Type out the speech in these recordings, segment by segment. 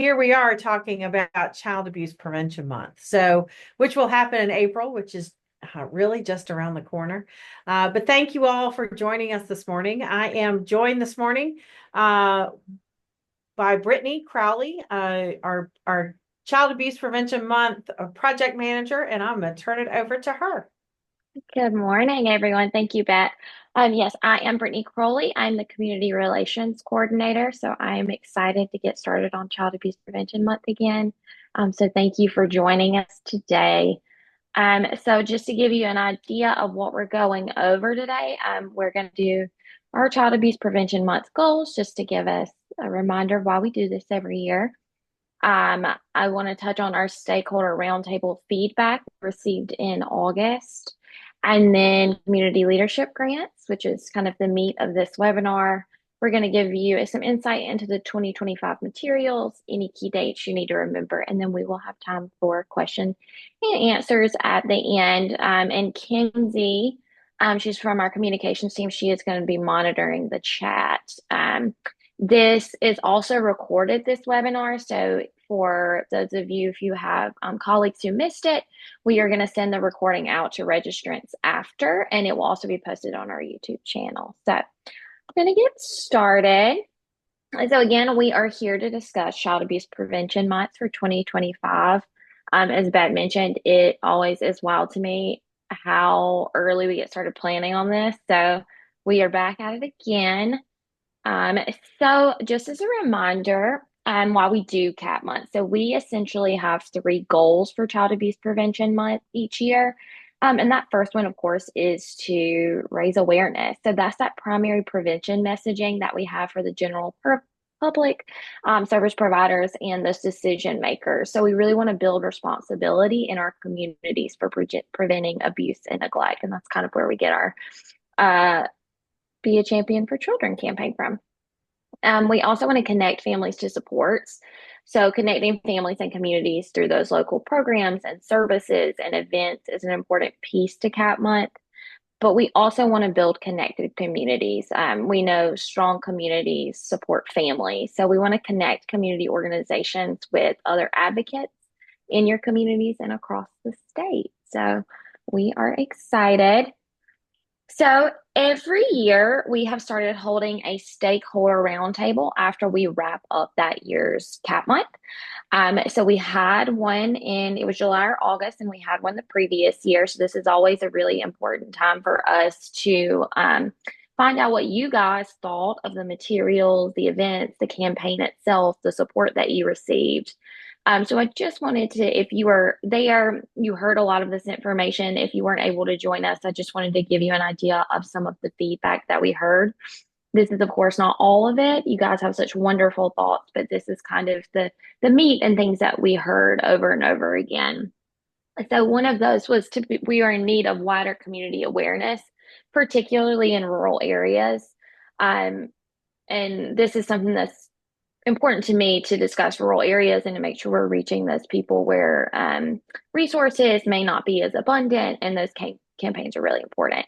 here we are talking about Child Abuse Prevention Month. Which will happen in April, which is really just around the corner. But thank you all for joining us this morning. I am joined this morning by Brittany Crowley, our Child Abuse Prevention Month project manager, and I'm going to turn it over to her. Good morning, everyone. Thank you, Beth. Yes, I am Brittany Crowley. I'm the Community Relations Coordinator, so I am excited to get started on Child Abuse Prevention Month again. So thank you for joining us today. So just to give you an idea of what we're going over today, we're going to do our Child Abuse Prevention Month goals, just to give us a reminder of why we do this every year. I want to touch on our stakeholder roundtable feedback received in August, and then community leadership grants, which is kind of the meat of this webinar. We're going to give you some insight into the 2025 materials, any key dates you need to remember, and then we will have time for questions and answers at the end. And Kinsey, she's from our communications team. She is going to be monitoring the chat. This is also recorded, this webinar. So for those of you, if you have colleagues who missed it, we are going to send the recording out to registrants after, and it will also be posted on our YouTube channel. So I'm going to get started. So again, we are here to discuss Child Abuse Prevention Month for 2025. As Beth mentioned, it always is wild to me how early we get started planning on this. So we are back at it again. So just as a reminder, why we do CAP month. So we essentially have three goals for Child Abuse Prevention Month each year. And that first one, of course, is to raise awareness. So that's that primary prevention messaging that we have for the general public, service providers, and those decision makers. So we really want to build responsibility in our communities for preventing abuse and neglect. And that's kind of where we get our Be a Champion for Children campaign from. We also want to connect families to supports. So connecting families and communities through those local programs and services and events is an important piece to CAP month. But we also want to build connected communities. We know strong communities support families. So we want to connect community organizations with other advocates in your communities and across the state. So we are excited. So every year we have started holding a stakeholder roundtable after we wrap up that year's CAP month. So we had one it was July or August, and we had one the previous year. So this is always a really important time for us to find out what you guys thought of the materials, the events, the campaign itself, the support that you received. So I just wanted to, if you were there, you heard a lot of this information. If you weren't able to join us, I just wanted to give you an idea of some of the feedback that we heard. This is, of course, not all of it. You guys have such wonderful thoughts, but this is kind of the meat and things that we heard over and over again. So one of those was we are in need of wider community awareness, particularly in rural areas. And this is something that's important to me to discuss rural areas and to make sure we're reaching those people where resources may not be as abundant, and those campaigns are really important.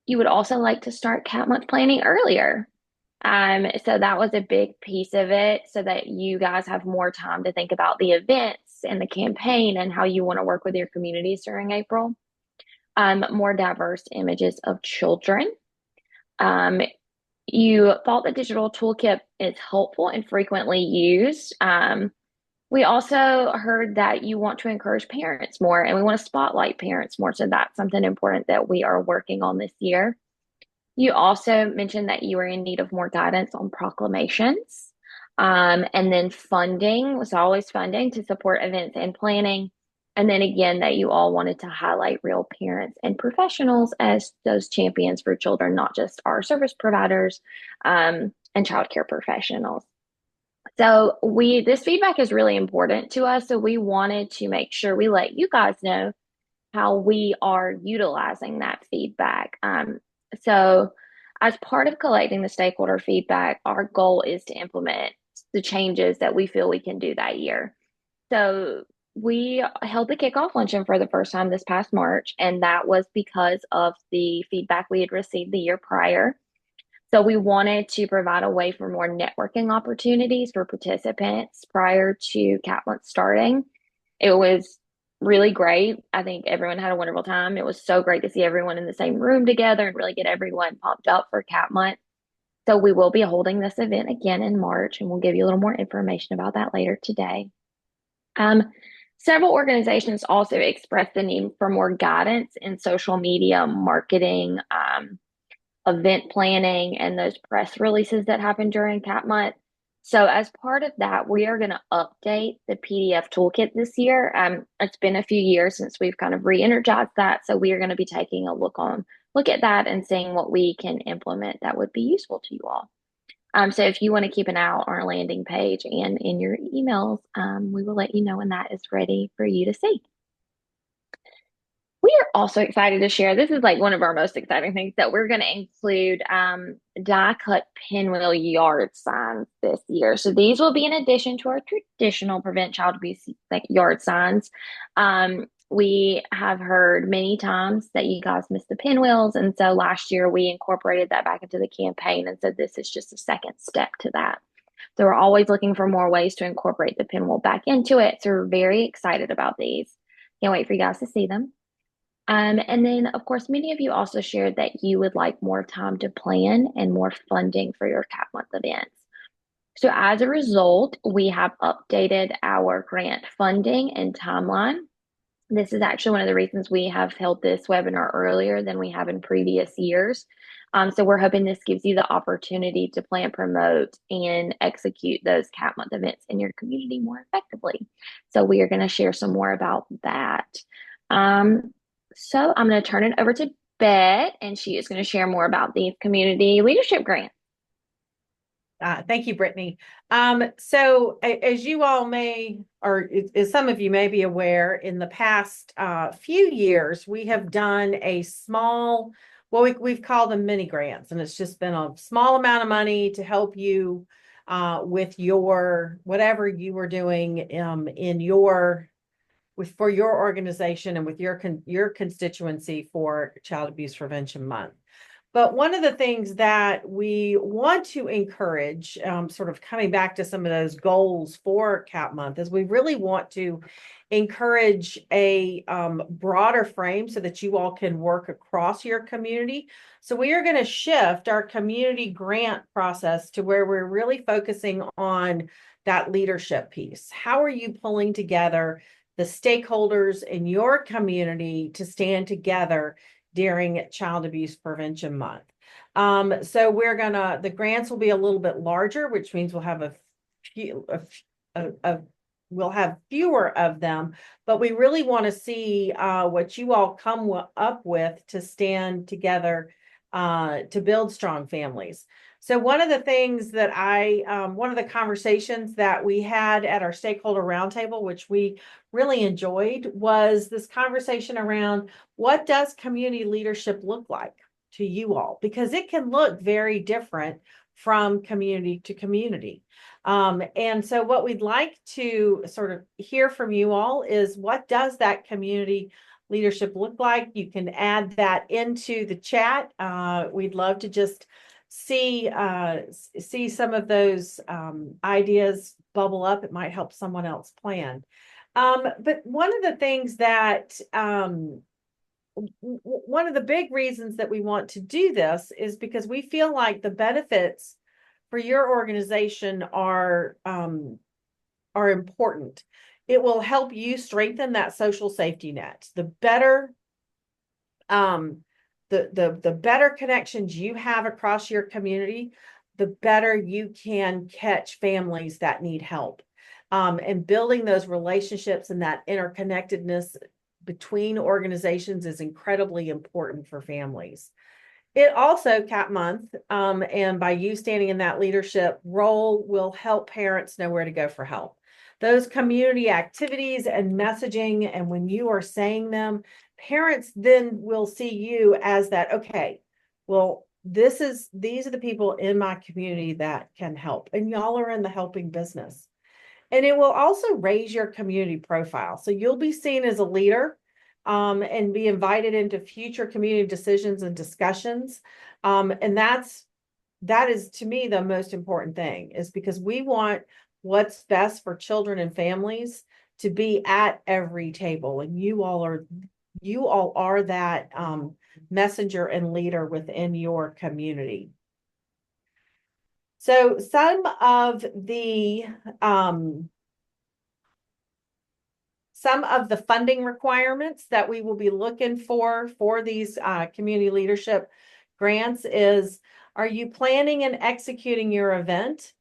You would also like to start CAP month planning earlier. So that was a big piece of it, so that you guys have more time to think about the events and the campaign and how you want to work with your communities during April. More diverse images of children. You thought the digital toolkit is helpful and frequently used. We also heard that you want to encourage parents more, and we want to spotlight parents more. So that's something important that we are working on this year. You also mentioned that you are in need of more guidance on proclamations. And then funding was always funding to support events and planning. And then again, that you all wanted to highlight real parents and professionals as those champions for children, not just our service providers and childcare professionals. So this feedback is really important to us. So we wanted to make sure we let you guys know how we are utilizing that feedback. So as part of collecting the stakeholder feedback, our goal is to implement the changes that we feel we can do that year. So we held the kickoff luncheon for the first time this past March, and that was because of the feedback we had received the year prior. So we wanted to provide a way for more networking opportunities for participants prior to Cat Month starting. It was really great. I think everyone had a wonderful time. It was so great to see everyone in the same room together and really get everyone pumped up for Cat Month. So we will be holding this event again in March, and we'll give you a little more information about that later today. Um, Several organizations also expressed the need for more guidance in social media marketing, event planning, and those press releases that happen during Cat Month. So, as part of that, we are going to update the PDF toolkit this year. It's been a few years since we've kind of re-energized that, so we are going to be taking a look at that and seeing what we can implement that would be useful to you all. So if you want to keep an eye out on our landing page and in your emails, we will let you know when that is ready for you to see. We are also excited to share, this is like one of our most exciting things, that we're going to include die cut pinwheel yard signs this year. So these will be in addition to our traditional prevent child abuse like yard signs. We have heard many times that you guys miss the pinwheels. And so last year we incorporated that back into the campaign. And so this is just a second step to that. So we're always looking for more ways to incorporate the pinwheel back into it. So we're very excited about these. Can't wait for you guys to see them. And then, of course, many of you also shared that you would like more time to plan and more funding for your Cat Month events. So as a result, we have updated our grant funding and timeline. This is actually one of the reasons we have held this webinar earlier than we have in previous years. So we're hoping this gives you the opportunity to plan, promote, and execute those Cat Month events in your community more effectively. So we are going to share some more about that. So I'm going to turn it over to Bet, and she is going to share more about these community leadership grants. Thank you, Brittany. So as you all may, or as some of you may be aware, in the past few years, we have done a small, well, we've called them mini grants, and it's just been a small amount of money to help you with your, whatever you were doing in your, for your organization and with your constituency for Child Abuse Prevention Month. But one of the things that we want to encourage, sort of coming back to some of those goals for Cat Month, is we really want to encourage a broader frame so that you all can work across your community. So we are going to shift our community grant process to where we're really focusing on that leadership piece. How are you pulling together the stakeholders in your community to stand together during Child Abuse Prevention Month? So the grants will be a little bit larger, which means we'll have we'll have fewer of them, but we really want to see what you all come up with to stand together to build strong families. So one of the things that one of the conversations that we had at our stakeholder roundtable, which we really enjoyed, was this conversation around what does community leadership look like to you all? Because it can look very different from community to community. And so what we'd like to sort of hear from you all is, what does that community leadership look like? You can add that into the chat. We'd love to just see some of those ideas bubble up. It might help someone else plan. But one of the things that one of the big reasons that we want to do this is because we feel like the benefits for your organization are important. It will help you strengthen that social safety net. The better the better connections you have across your community, the better you can catch families that need help. And building those relationships and that interconnectedness between organizations is incredibly important for families. It also, Cat Month, and by you standing in that leadership role, will help parents know where to go for help. Those community activities and messaging, and when you are saying them, parents then will see you as that, okay, well, these are the people in my community that can help, and y'all are in the helping business. And it will also raise your community profile. So you'll be seen as a leader and be invited into future community decisions and discussions. And that's that is to me the most important thing, is because we want what's best for children and families to be at every table. And you all are that messenger and leader within your community. So some of the funding requirements that we will be looking for these community leadership grants is, are you planning and executing your event?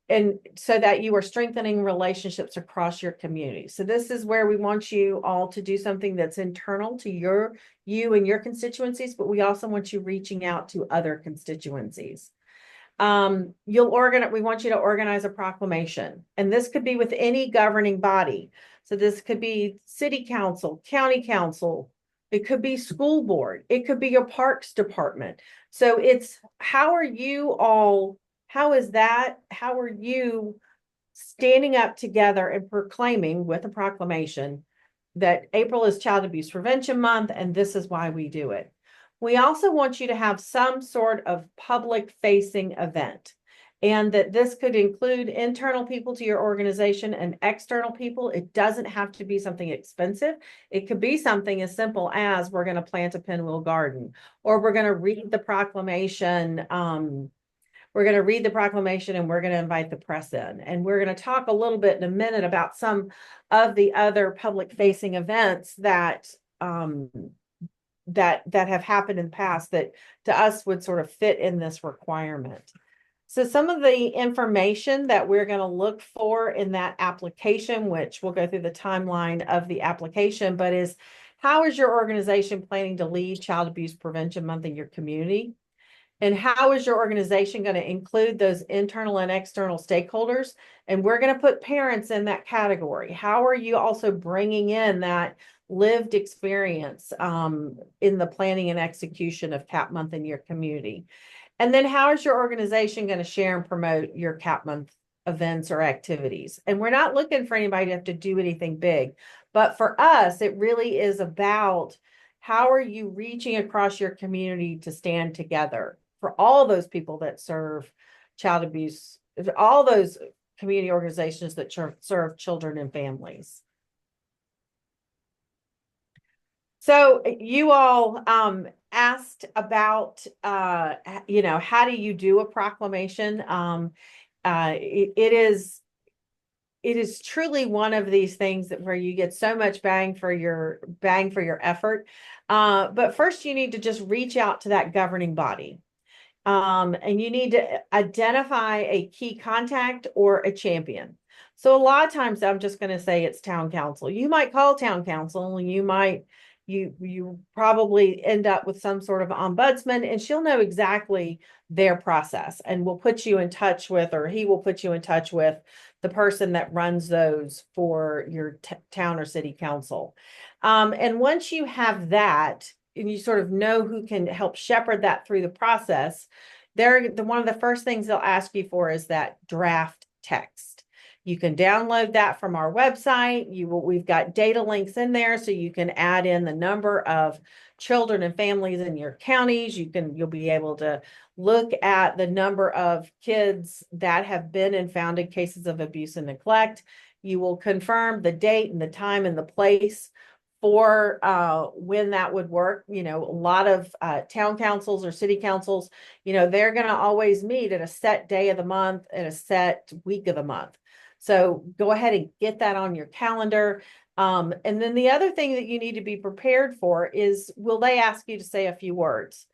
And so that you are strengthening relationships across your community. So this is where we want you all to do something that's internal to you and your constituencies, but we also want you reaching out to other constituencies. We want you to organize a proclamation, and this could be with any governing body. So this could be city council, county council, it could be school board, it could be your parks department. So it's, how are you standing up together and proclaiming with a proclamation that April is Child Abuse Prevention Month, and this is why we do it. We also want you to have some sort of public facing event, and that this could include internal people to your organization and external people. It doesn't have to be something expensive. It could be something as simple as, we're going to plant a pinwheel garden, or we're going to read the proclamation. We're going to read the proclamation and we're going to invite the press in. And we're going to talk a little bit in a minute about some of the other public facing events that have happened in the past that to us would sort of fit in this requirement. So some of the information that we're going to look for in that application, which we'll go through the timeline of the application, but is, how is your organization planning to lead Child Abuse Prevention Month in your community? And how is your organization going to include those internal and external stakeholders? And we're going to put parents in that category. How are you also bringing in that lived experience in the planning and execution of CAP Month in your community? And then how is your organization going to share and promote your CAP Month events or activities? And we're not looking for anybody to have to do anything big, but for us, it really is about, how are you reaching across your community to stand together for all those people that serve child abuse, all those community organizations that serve children and families. So you all asked about, how do you do a proclamation? It is truly one of these things that where you get so much bang for your effort. But first you need to just reach out to that governing body. And you need to identify a key contact or a champion. So a lot of times I'm just going to say it's town council. You might call town council, and you probably end up with some sort of ombudsman, and she'll know exactly their process, and will put you in touch with, or he will put you in touch with, the person that runs those for your town or city council. And once you have that, and you sort of know who can help shepherd that through the process, one of the first things they'll ask you for is that draft text. You can download that from our website. We've got data links in there, so you can add in the number of children and families in your counties. You'll be able to look at the number of kids that have been in founded cases of abuse and neglect. You will confirm the date and the time and the place for when that would work. A lot of town councils or city councils, they're going to always meet at a set day of the month and a set week of the month. So go ahead and get that on your calendar. And then the other thing that you need to be prepared for is, will they ask you to say a few words?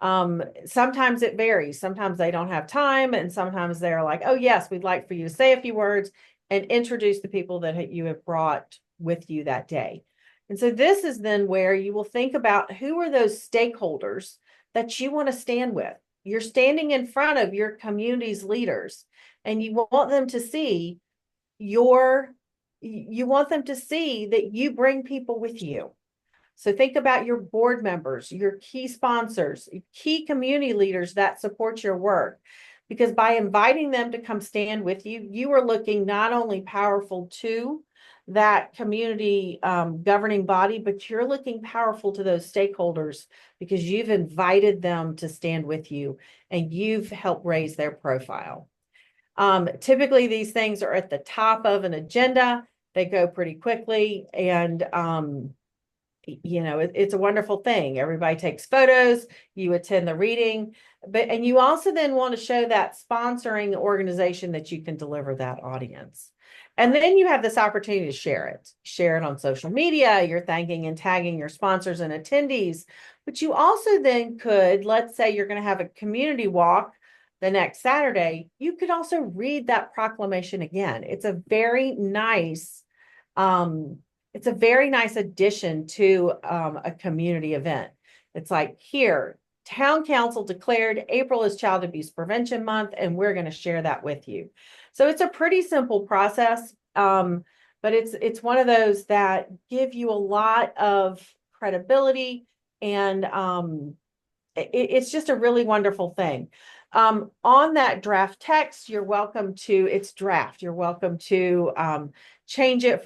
Sometimes it varies. Sometimes they don't have time, and sometimes they're like, oh yes, we'd like for you to say a few words and introduce the people that you have brought with you that day. And so this is then where you will think about, who are those stakeholders that you want to stand with. You're standing in front of your community's leaders, and you want them to see that you bring people with you. So think about your board members, your key sponsors, key community leaders that support your work. Because by inviting them to come stand with you, you are looking not only powerful to that community governing body, but you're looking powerful to those stakeholders because you've invited them to stand with you and you've helped raise their profile. Typically, these things are at the top of an agenda. They go pretty quickly, and it's a wonderful thing. Everybody takes photos, you attend the reading, and you also then want to show that sponsoring organization that you can deliver that audience. And then you have this opportunity to share it on social media. You're thanking and tagging your sponsors and attendees, but you also then could, let's say you're going to have a community walk the next Saturday, you could also read that proclamation again. It's a very nice addition to a community event. It's like, here, Town Council declared April is Child Abuse Prevention Month, and we're going to share that with you. So it's a pretty simple process, but it's one of those that give you a lot of credibility, and it's just a really wonderful thing. On that draft text, it's draft. You're welcome to change it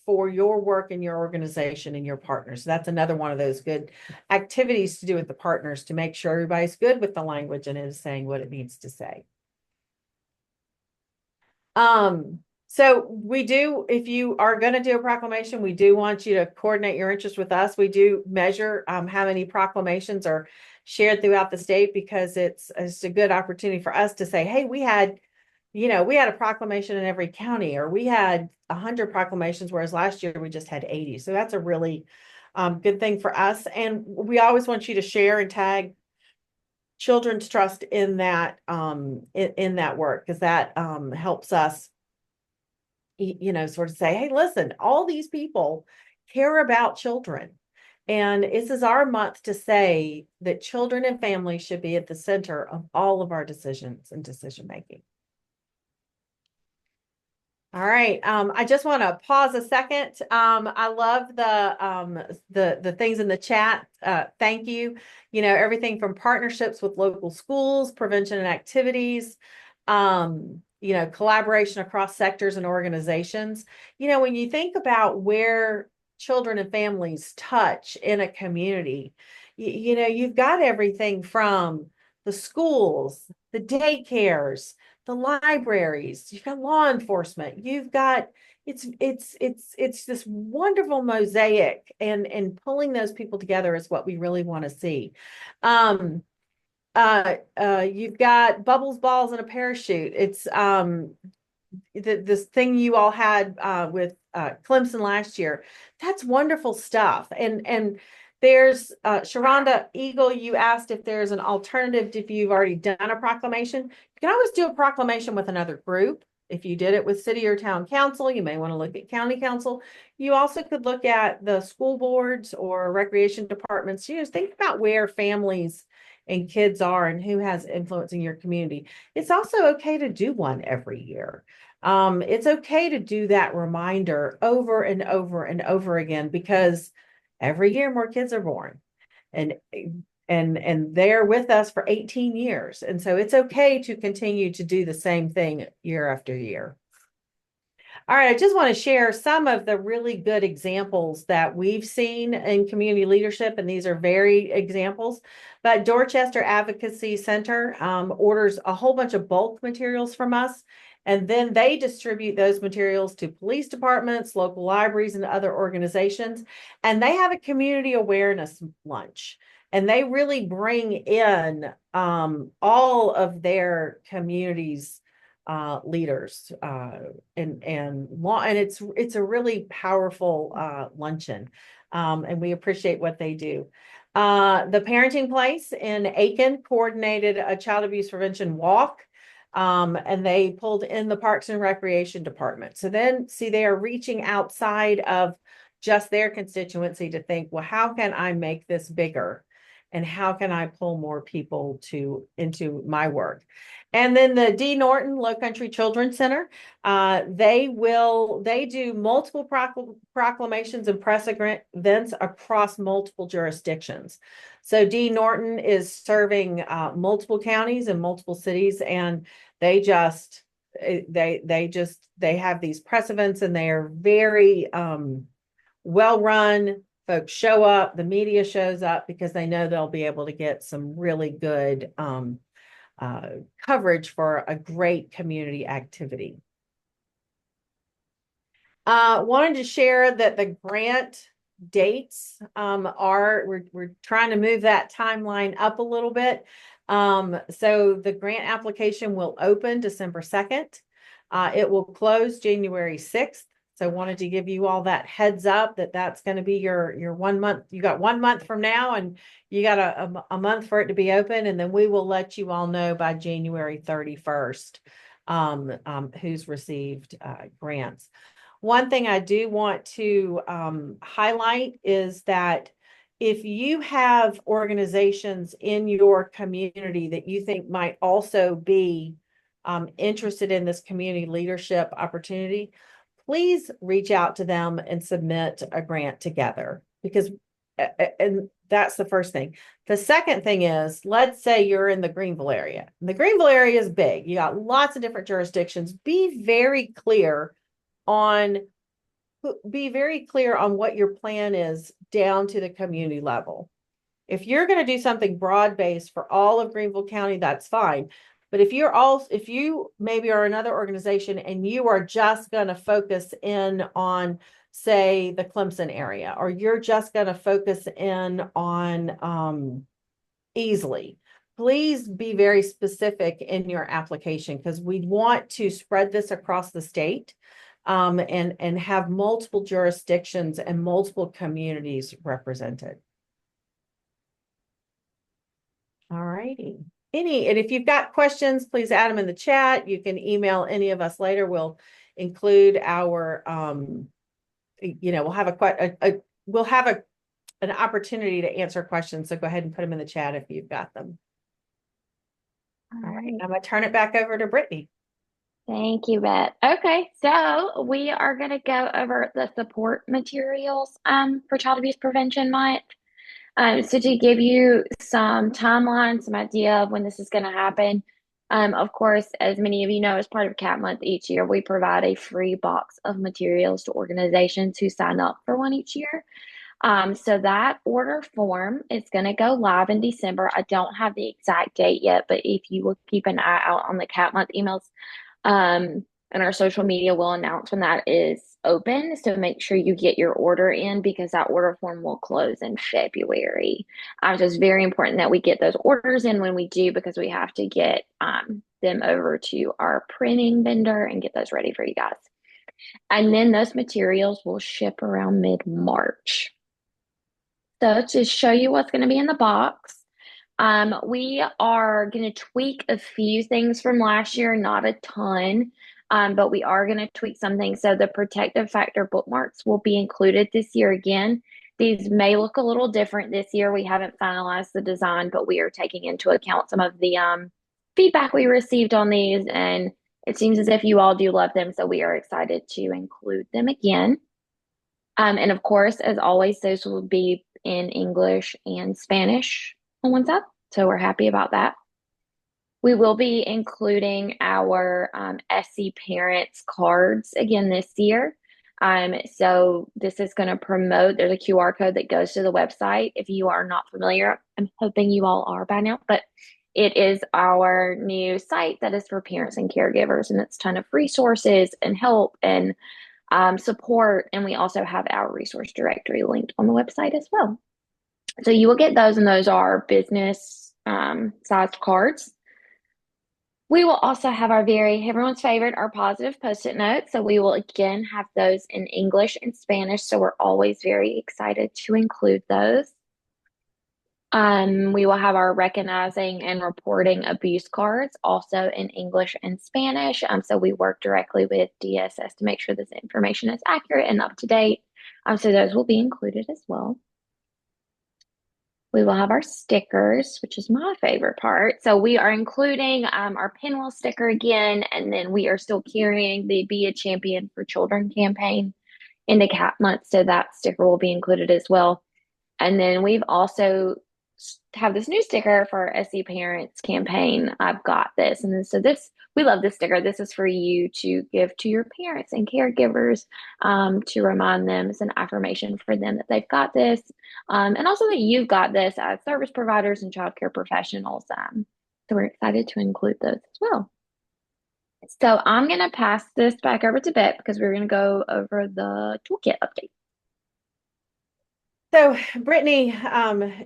for your work and your organization and your partners. That's another one of those good activities to do with the partners to make sure everybody's good with the language and is saying what it needs to say. So we do, if you are going to do a proclamation, we do want you to coordinate your interest with us. We do measure how many proclamations are shared throughout the state, because it's a good opportunity for us to say, hey, we had a proclamation in every county, or we had 100 proclamations, whereas last year we just had 80. So that's a really good thing for us. And we always want you to share and tag Children's Trust in that in that work, because that helps us sort of say, hey, listen, all these people care about children. And this is our month to say that children and families should be at the center of all of our decisions and decision making. All right. I just want to pause a second. I love the things in the chat. Thank you. Everything from partnerships with local schools, prevention and activities, collaboration across sectors and organizations. When you think about where children and families touch in a community, you've got everything from the schools, the daycares, the libraries, you've got law enforcement, you've got it's this wonderful mosaic, and pulling those people together is what we really want to see. You've got bubbles, balls, and a parachute. It's this thing you all had with Clemson last year. That's wonderful stuff. And there's Sharonda Eagle, you asked if there's an alternative if you've already done a proclamation. You can always do a proclamation with another group. If you did it with city or town council, you may want to look at county council. You also could look at the school boards or recreation departments. Think about where families and kids are and who has influence in your community. It's also okay to do one every year. It's okay to do that reminder over and over and over again, because every year more kids are born, and they're with us for 18 years. And so it's okay to continue to do the same thing year after year. All right, I just want to share some of the really good examples that we've seen in community leadership, and these are varied examples. But Dorchester Advocacy Center orders a whole bunch of bulk materials from us, and then they distribute those materials to police departments, local libraries, and other organizations. And they have a community awareness lunch, and they really bring in all of their communities leaders and it's a really powerful luncheon, and we appreciate what they do. The Parenting Place in Aiken coordinated a child abuse prevention walk, and they pulled in the Parks and Recreation Department. So then, see, they are reaching outside of just their constituency to think, well, how can I make this bigger? And how can I pull more people into my work? And then the D. Norton Low Country Children's Center, they do multiple proclamations and press events across multiple jurisdictions. So D. Norton is serving multiple counties and multiple cities, and they just they have these precedents, and they are very well run. Folks show up, the media shows up because they know they'll be able to get some really good coverage for a great community activity. Wanted to share that the grant dates we're trying to move that timeline up a little bit. So the grant application will open December 2nd. It will close January 6th. So wanted to give you all that heads up that that's going to be your 1 month. You got 1 month from now, and you got a month for it to be open. And then we will let you all know by January 31st who's received grants. One thing I do want to highlight is that if you have organizations in your community that you think might also be interested in this community leadership opportunity, please reach out to them and submit a grant together, because and that's the first thing. The second thing is, let's say you're in the Greenville area. The Greenville area is big. You got lots of different jurisdictions. Be very clear on what your plan is down to the community level. If you're going to do something broad-based for all of Greenville County, that's fine. But if you maybe are another organization and you are just going to focus in on, say, the Clemson area, or you're just going to focus in on Easley, please be very specific in your application, because we want to spread this across the state and have multiple jurisdictions and multiple communities represented. All righty. And if you've got questions, please add them in the chat. You can email any of us later. We'll include our, we'll have an opportunity to answer questions. So go ahead and put them in the chat if you've got them. All right. I'm going to turn it back over to Brittany. Thank you, Beth. Okay, so we are going to go over the support materials for Child Abuse Prevention Month. So to give you some timeline, some idea of when this is going to happen, of course, as many of you know, as part of CAP Month each year, we provide a free box of materials to organizations who sign up for one each year. So that order form is going to go live in December. I don't have the exact date yet, but if you will keep an eye out on the CAP Month emails, and our social media will announce when that is open. So make sure you get your order in, because that order form will close in February. So it's very important that we get those orders in when we do, because we have to get them over to our printing vendor and get those ready for you guys. And then those materials will ship around mid-March. So to show you what's going to be in the box, we are going to tweak a few things from last year, not a ton, but we are going to tweak some things. So the protective factor bookmarks will be included this year again. These may look a little different this year. We haven't finalized the design, but we are taking into account some of the feedback we received on these, and it seems as if you all do love them, so we are excited to include them again. And of course, as always, those will be in English and Spanish on one side, so we're happy about that. We will be including our SC Parents cards again this year. So this is going to promote, there's a QR code that goes to the website. If you are not familiar, I'm hoping you all are by now, but it is our new site that is for parents and caregivers, and it's a ton of resources and help and support. And we also have our resource directory linked on the website as well. So you will get those, and those are business sized cards. We will also have everyone's favorite, our positive Post-it notes. So we will again have those in English and Spanish. So we're always very excited to include those. We will have our recognizing and reporting abuse cards also in English and Spanish. So we work directly with DSS to make sure this information is accurate and up to date. So those will be included as well. We will have our stickers, which is my favorite part. So we are including our pinwheel sticker again, and then we are still carrying the Be a Champion for Children campaign into CAP Month. So that sticker will be included as well. And then we've also have this new sticker for SC Parents campaign. I've got this. And then, so this, we love this sticker. This is for you to give to your parents and caregivers to remind them. It's an affirmation for them that they've got this, and also that you've got this as service providers and childcare professionals. So we're excited to include those as well. So I'm going to pass this back over to Beck because we're going to go over the toolkit update. So Brittany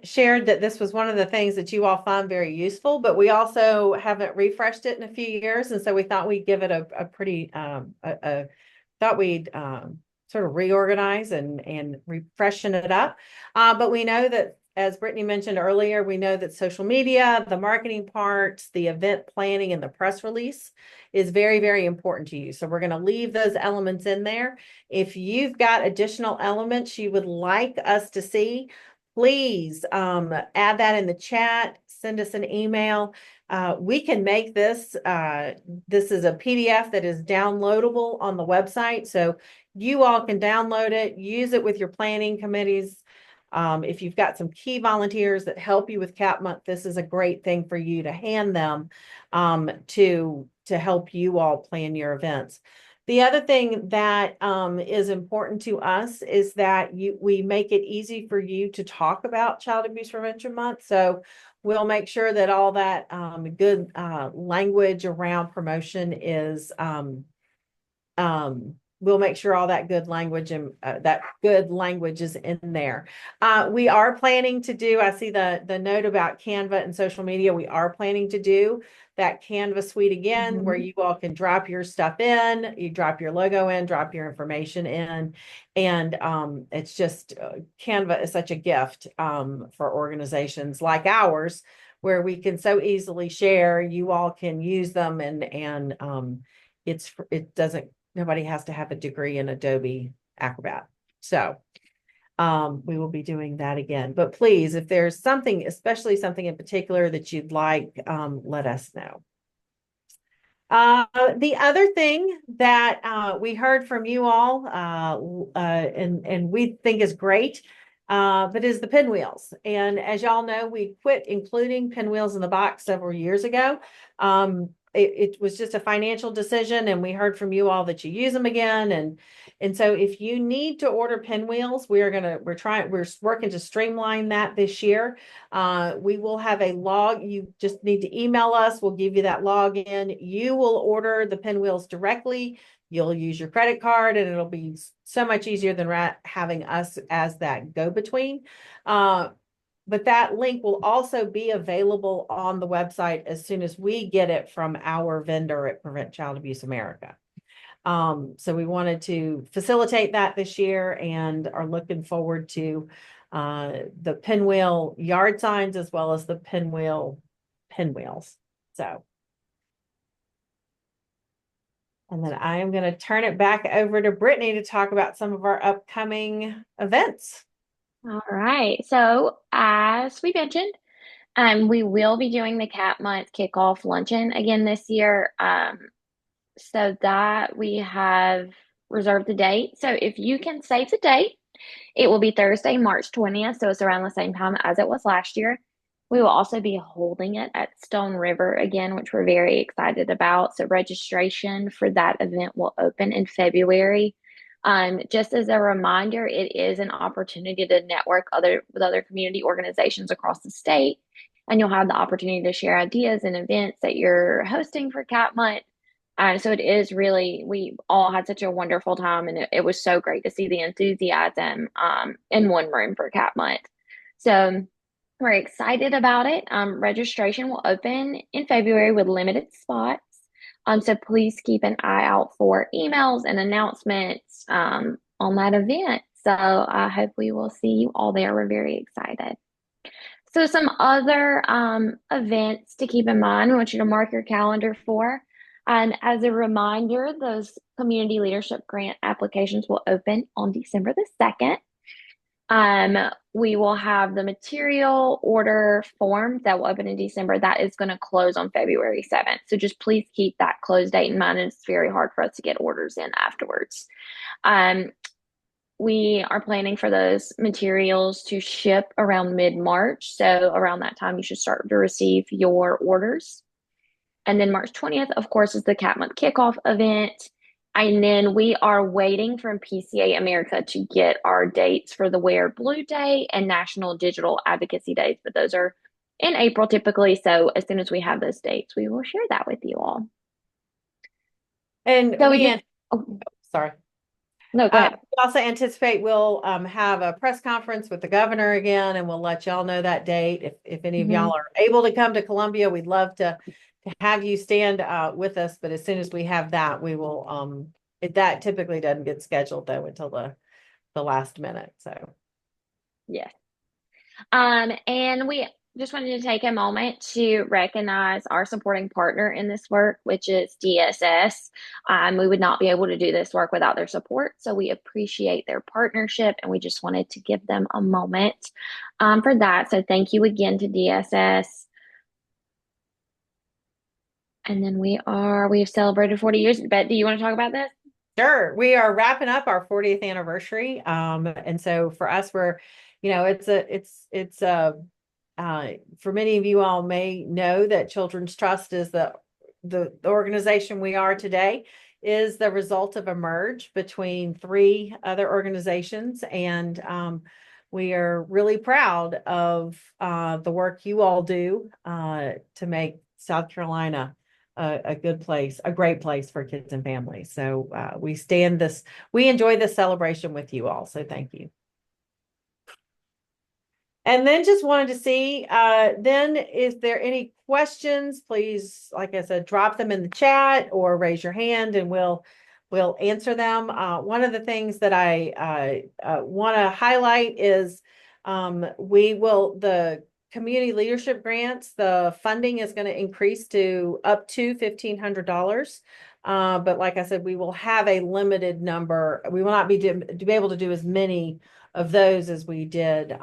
shared that this was one of the things that you all find very useful, but we also haven't refreshed it in a few years. And so we thought we'd give it a pretty, thought we'd sort of reorganize and refreshen it up. But we know that, as Brittany mentioned earlier, we know that social media, the marketing parts, the event planning, and the press release is very, very important to you. So we're going to leave those elements in there. If you've got additional elements you would like us to see, please add that in the chat, send us an email. We can make this, this is a PDF that is downloadable on the website. So you all can download it, use it with your planning committees. If you've got some key volunteers that help you with CAP month, this is a great thing for you to hand them to help you all plan your events. The other thing that is important to us is that we make it easy for you to talk about Child Abuse Prevention Month. So we'll make sure that all that good language around promotion is we'll make sure all that good language and that good language is in there. We are planning to do, I see the note about Canva and social media. We are planning to do that Canva suite again, where you all can drop your stuff in, you drop your logo in, drop your information in. And it's just, Canva is such a gift for organizations like ours, where we can so easily share. You all can use them and it doesn't, nobody has to have a degree in Adobe Acrobat. So we will be doing that again. But please, if there's something, especially something in particular that you'd like, let us know. The other thing that we heard from you all and we think is great, but is the pinwheels. And as y'all know, we quit including pinwheels in the box several years ago. It was just a financial decision, and we heard from you all that you use them again. And so if you need to order pinwheels, we're working to streamline that this year. We will have a log. You just need to email us. We'll give you that login. You will order the pinwheels directly. You'll use your credit card, and it'll be so much easier than having us as that go-between. But that link will also be available on the website as soon as we get it from our vendor at Prevent Child Abuse America. So we wanted to facilitate that this year and are looking forward to the pinwheel yard signs as well as the pinwheels. So, and then I am going to turn it back over to Brittany to talk about some of our upcoming events. All right. So as we mentioned, we will be doing the CAP Month kickoff luncheon again this year. So that we have reserved the date. So if you can save the date, it will be Thursday, March 20th. So it's around the same time as it was last year. We will also be holding it at Stone River again, which we're very excited about. So registration for that event will open in February. Just as a reminder, it is an opportunity to network with other community organizations across the state, and you'll have the opportunity to share ideas and events that you're hosting for CAP Month. So it is really, we all had such a wonderful time, and it was so great to see the enthusiasm in one room for CAP Month. So we're excited about it. Registration will open in February with limited spots. So please keep an eye out for emails and announcements on that event. So I hope we will see you all there. We're very excited. So some other events to keep in mind, I want you to mark your calendar for. As a reminder, those community leadership grant applications will open on December the 2nd. We will have the material order form that will open in December. That is going to close on February 7th. So just please keep that close date in mind. It's very hard for us to get orders in afterwards. We are planning for those materials to ship around mid-March. So around that time, you should start to receive your orders. And then March 20th, of course, is the Cat Month kickoff event. And then we are waiting from PCA America to get our dates for the Wear Blue Day and National Digital Advocacy Days, but those are in April typically. So as soon as we have those dates, we will share that with you all. And So you, oh, sorry. no, go ahead. We also anticipate we'll have a press conference with the governor again, and we'll let y'all know that date. If any of Mhm. y'all are able to come to Columbia, we'd love to have you stand with us. But as soon as we have that, we will. That typically doesn't get scheduled though until the last minute. So Yes. And we just wanted to take a moment to recognize our supporting partner in this work, which is DSS. We would not be able to do this work without their support, so we appreciate their partnership, and we just wanted to give them a moment for that. So thank you again to DSS. And then we've celebrated 40 years. But do you want to talk about this? sure, we are wrapping up our 40th anniversary. And so for us, we're, for many of you all may know that Children's Trust is the organization we are today is the result of a merge between three other organizations. And we are really proud of the work you all do to make South Carolina a good place, a great place for kids and families. So we enjoy this celebration with you all. So thank you. And then just wanted to see, then is there any questions? Please, like I said, drop them in the chat or raise your hand and we'll answer them. One of the things that I want to highlight is the community leadership grants, the funding is going to increase to up to $1,500. But like I said, we will have a limited number. We will not be able to do as many of those as we did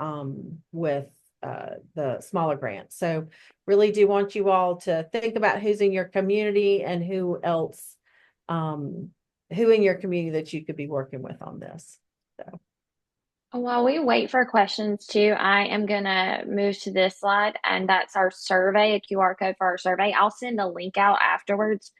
with the smaller grants. So really do want you all to think about who's in your community and who else, who in your community that you could be working with on this. So. While we wait for questions too, I am going to move to this slide, and that's our survey, a QR code for our survey. I'll send a link out afterwards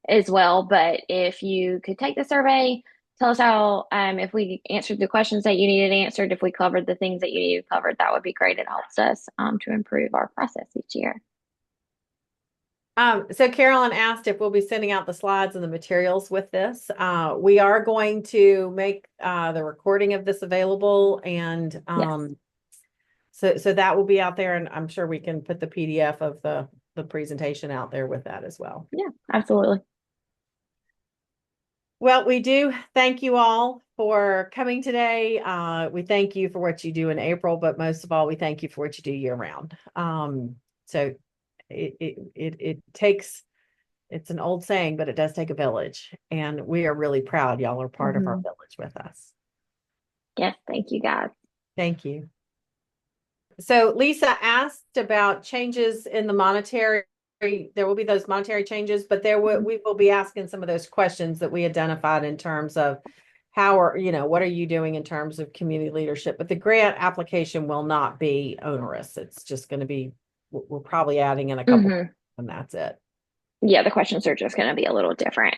as well, but if you could take the survey, tell us how, if we answered the questions that you needed answered, if we covered the things that you needed covered, that would be great. It helps us to improve our process each year. So Carolyn asked if we'll be sending out the slides and the materials with this. We are going to make the recording of this available, and so that will be out there, and I'm sure we can put the PDF of the presentation out there with that as well. Yeah, absolutely. Well, we do thank you all for coming today. We thank you for what you do in April, but most of all, we thank you for what you do year round. So it takes, it's an old saying, but it does take a village, and we are really proud y'all are part of our village with us. Yes, thank you guys. Thank you. So Lisa asked about changes in the monetary. There will be those monetary changes, but we will be asking some of those questions that we identified in terms of what are you doing in terms of community leadership? But the grant application will not be onerous. It's just going to be, we're probably adding in a couple and that's it. Yeah, the questions are just going to be a little different.